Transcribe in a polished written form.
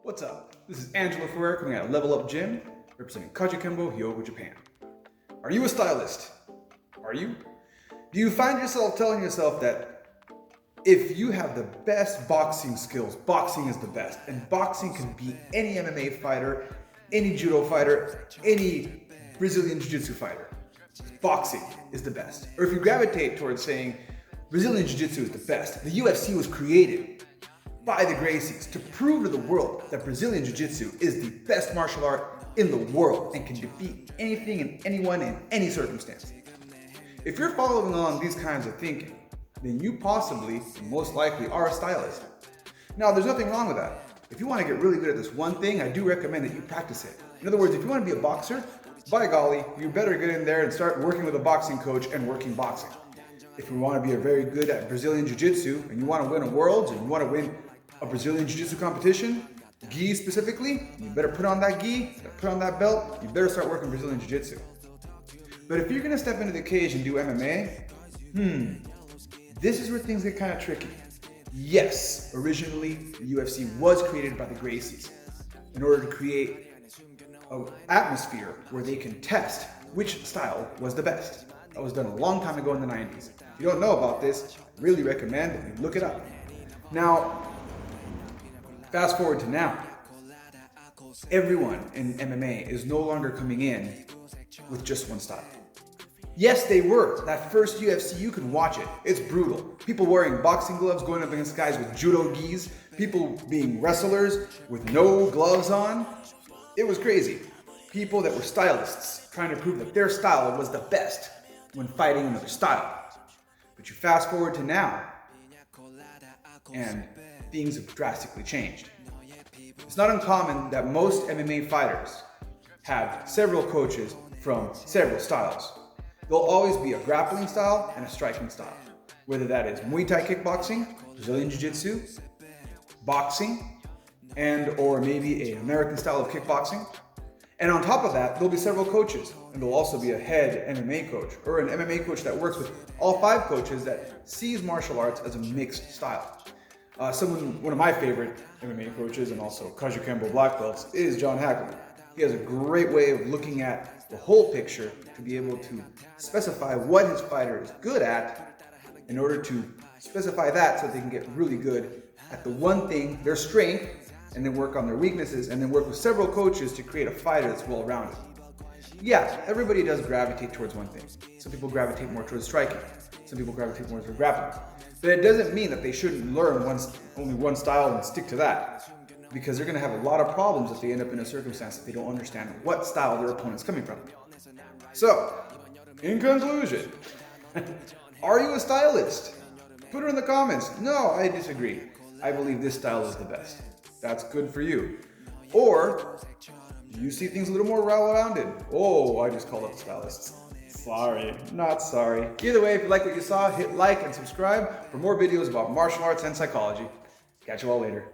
What's up? This is Angelo Ferrer coming out of Level Up Gym, representing Kajukenbo, Hyogo, Japan. Are you a stylist? Are you? Do you find yourself telling yourself that if you have the best boxing skills, boxing is the best, and boxing can beat any MMA fighter, any judo fighter, any Brazilian jiu-jitsu fighter? Boxing is the best. Or if you gravitate towards saying Brazilian jiu-jitsu is the best, the UFC was created by the Gracies to prove to the world that Brazilian jiu-jitsu is the best martial art in the world and can defeat anything and anyone in any circumstance. If you're following on these kinds of thinking, then you possibly, most likely, are a stylist. Now, there's nothing wrong with that. If you want to get really good at this one thing, I do recommend that you practice it. In other words, if you want to be a boxer, by golly, you better get in there and start working with a boxing coach and working boxing. If you want to be very good at Brazilian jiu-jitsu and you want to win a worlds and you want to win a Brazilian jiu-jitsu competition, gi specifically, you better put on that gi, put on that belt, you better start working Brazilian jiu-jitsu. But if you're going to step into the cage and do MMA, this is where things get kind of tricky. Yes, originally the UFC was created by the Gracies in order to create an atmosphere where they can test which style was the best. That was done a long time ago in the 90s. If you don't know about this, I really recommend that you look it up. Now, fast forward to now. Everyone in MMA is no longer coming in with just one style. Yes, they were. That first UFC, you can watch it. It's brutal. People wearing boxing gloves, going up against guys with judo gis, people being wrestlers with no gloves on. It was crazy. People that were stylists trying to prove that their style was the best when fighting another style. But you fast forward to now, and things have drastically changed. It's not uncommon that most MMA fighters have several coaches from several styles. There'll always be a grappling style and a striking style, whether that is Muay Thai kickboxing, Brazilian Jiu-Jitsu, boxing, and or maybe an American style of kickboxing. And on top of that, there'll be several coaches, and there'll also be a head MMA coach, or an MMA coach that works with all 5 coaches that sees martial arts as a mixed style. One of my favorite MMA coaches and also Kajukenbo black belts is John Hackleman. He has a great way of looking at the whole picture to be able to specify what his fighter is good at in order to specify that so they can get really good at the one thing, their strength, and then work on their weaknesses and then work with several coaches to create a fighter that's well-rounded. Yeah, everybody does gravitate towards one thing. Some people gravitate more towards striking. Some people gravitate more towards grappling. But it doesn't mean that they shouldn't learn only one style and stick to that, because they're going to have a lot of problems if they end up in a circumstance that they don't understand what style their opponent's coming from. So, in conclusion, are you a stylist? Put it in the comments. No, I disagree. I believe this style is the best. That's good for you. Or, you see things a little more well-rounded. Oh, I just called up stylists. Sorry, not sorry. Either way, if you like what you saw, hit like and subscribe for more videos about martial arts and psychology. Catch you all later.